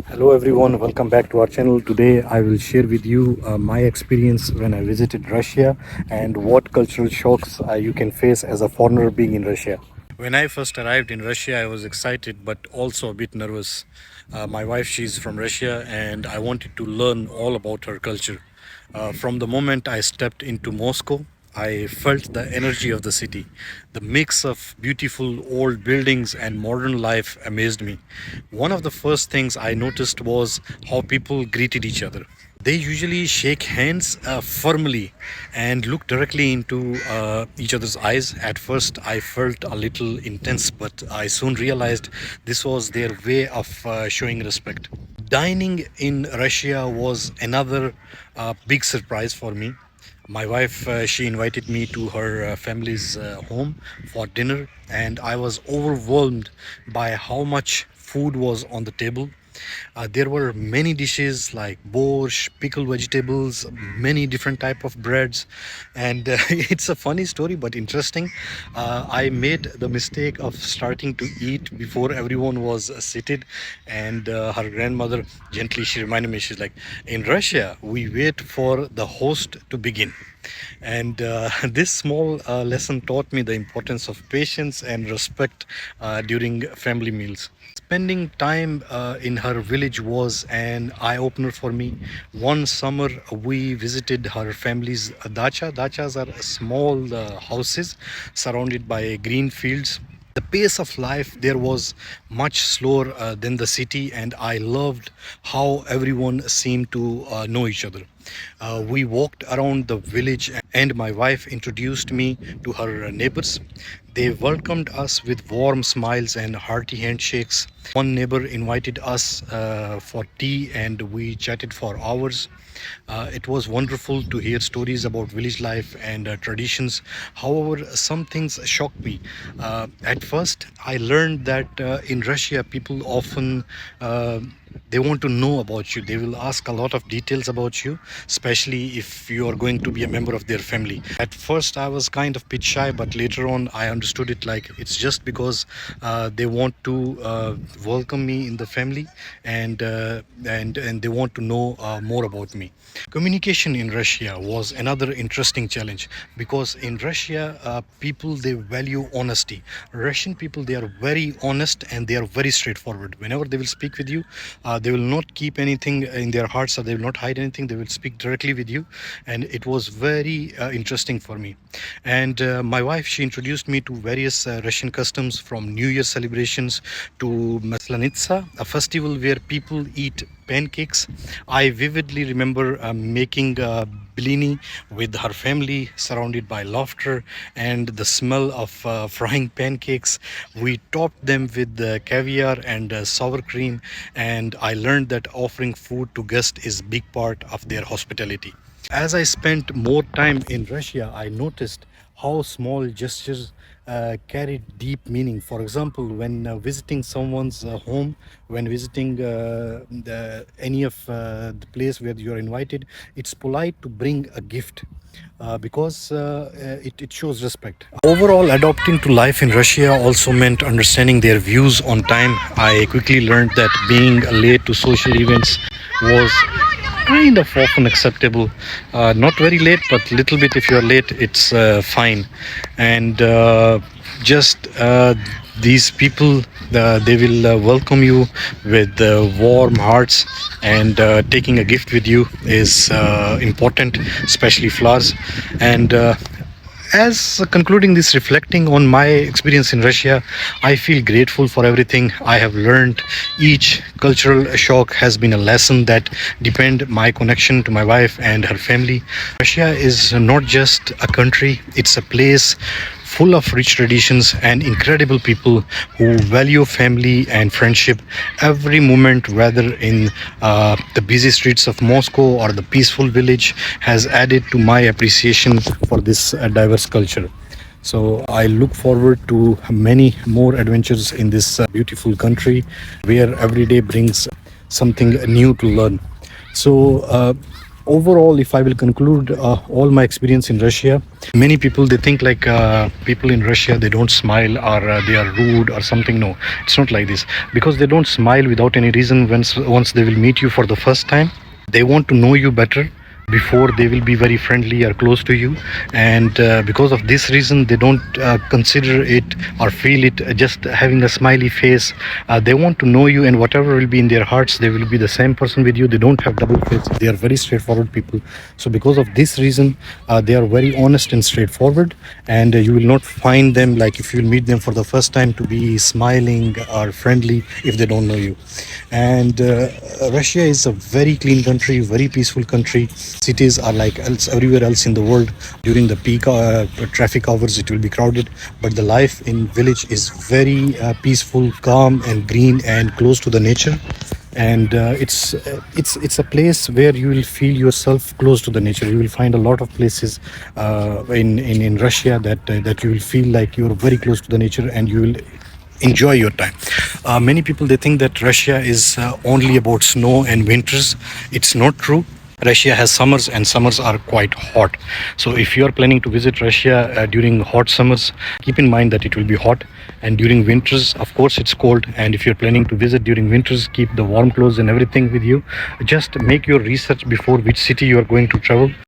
Hello everyone, welcome back to our channel. Today I will share with you my experience when I visited Russia and what cultural shocks you can face as a foreigner being in Russia. When I first arrived in Russia, I was excited but also a bit nervous. My wife, she's from Russia, and I wanted to learn all about her culture. From the moment I stepped into Moscow, I felt the energy of the city. The mix of beautiful old buildings and modern life amazed me. One of the first things I noticed was how people greeted each other. They usually shake hands firmly and look directly into each other's eyes. At first, I felt a little intense, but I soon realized this was their way of showing respect. Dining in Russia was another big surprise for me. My wife, she invited me to her family's home for dinner, and I was overwhelmed by how much food was on the table. There were many dishes like borscht, pickled vegetables, many different type of breads, and it's a funny story but interesting. I made the mistake of starting to eat before everyone was seated, and her grandmother gently she reminded me. She's like, "In Russia, we wait for the host to begin." And this small lesson taught me the importance of patience and respect during family meals. Spending time in her village was an eye opener for me. One summer, we visited her family's dacha. Dachas are small houses surrounded by green fields. The pace of life there was much slower than the city, and I loved how everyone seemed to know each other. We walked around the village, and my wife introduced me to her neighbors. They welcomed us with warm smiles and hearty handshakes. One neighbor invited us for tea, and we chatted for hours. It was wonderful to hear stories about village life and traditions. However, some things shocked me. At first, I learned that in Russia, people often they want to know about you. They will ask a lot of details about you, especially if you are going to be a member of their family. At first, I was kind of bit shy, but later on, I understood it like it's just because they want to welcome me in the family, and they want to know more about me. Communication in Russia was another interesting challenge because in Russia, people they value honesty. Russian people they are very honest and they are very straightforward. Whenever they will speak with you, they will not keep anything in their hearts, or they will not hide anything. They will speak directly with you, and it was very interesting for me. And my wife she introduced me to various Russian customs, from New Year celebrations to Maslenitsa, a festival where people eat pancakes. I vividly remember making blini with her family, surrounded by laughter and the smell of frying pancakes. We topped them with caviar and sour cream, and I learned that offering food to guests is big part of their hospitality. As I spent more time in Russia, I noticed how small gestures carry deep meaning. For example, when visiting someone's home, when visiting any of the place where you are invited, it's polite to bring a gift because it shows respect. Overall, adopting to life in Russia also meant understanding their views on time. I quickly learned that being late to social events was kind of often acceptable. Not very late, but little bit. If you're late, it's fine. And just these people, they will welcome you with warm hearts, and taking a gift with you is important, especially flowers. And as concluding this, reflecting on my experience in Russia, I feel grateful for everything I have learned. Each cultural shock has been a lesson that deepened my connection to my wife and her family. Russia is not just a country, it's a place full of rich traditions and incredible people who value family and friendship. Every moment, whether in the busy streets of Moscow or the peaceful village, has added to my appreciation for this diverse culture. So I look forward to many more adventures in this beautiful country, where every day brings something new to learn. So Overall, if I will conclude all my experience in Russia, many people they think like people in Russia they don't smile or they are rude or something. No, it's not like this, because they don't smile without any reason. Once they will meet you for the first time, they want to know you better before they will be very friendly or close to you. And because of this reason they don't consider it or feel it just having a smiley face. They want to know you, and whatever will be in their hearts, they will be the same person with you. They don't have double face. They are very straightforward people. So because of this reason, they are very honest and straightforward, and you will not find them, like if you will meet them for the first time, to be smiling or friendly if they don't know you. And Russia is a very clean country, very peaceful country. Cities are like else everywhere else in the world. During the peak traffic hours, it will be crowded, but the life in village is very peaceful, calm, and green, and close to the nature. And it's a place where you will feel yourself close to the nature. You will find a lot of places in Russia that you will feel like you're very close to the nature, and you will enjoy your time. Many people they think that Russia is only about snow and winters. It's not true. Russia has summers, and summers are quite hot. So if you are planning to visit Russia during hot summers, keep in mind that it will be hot. And during winters, of course, it's cold. And if you're planning to visit during winters, keep the warm clothes and everything with you. Just make your research before which city you are going to travel.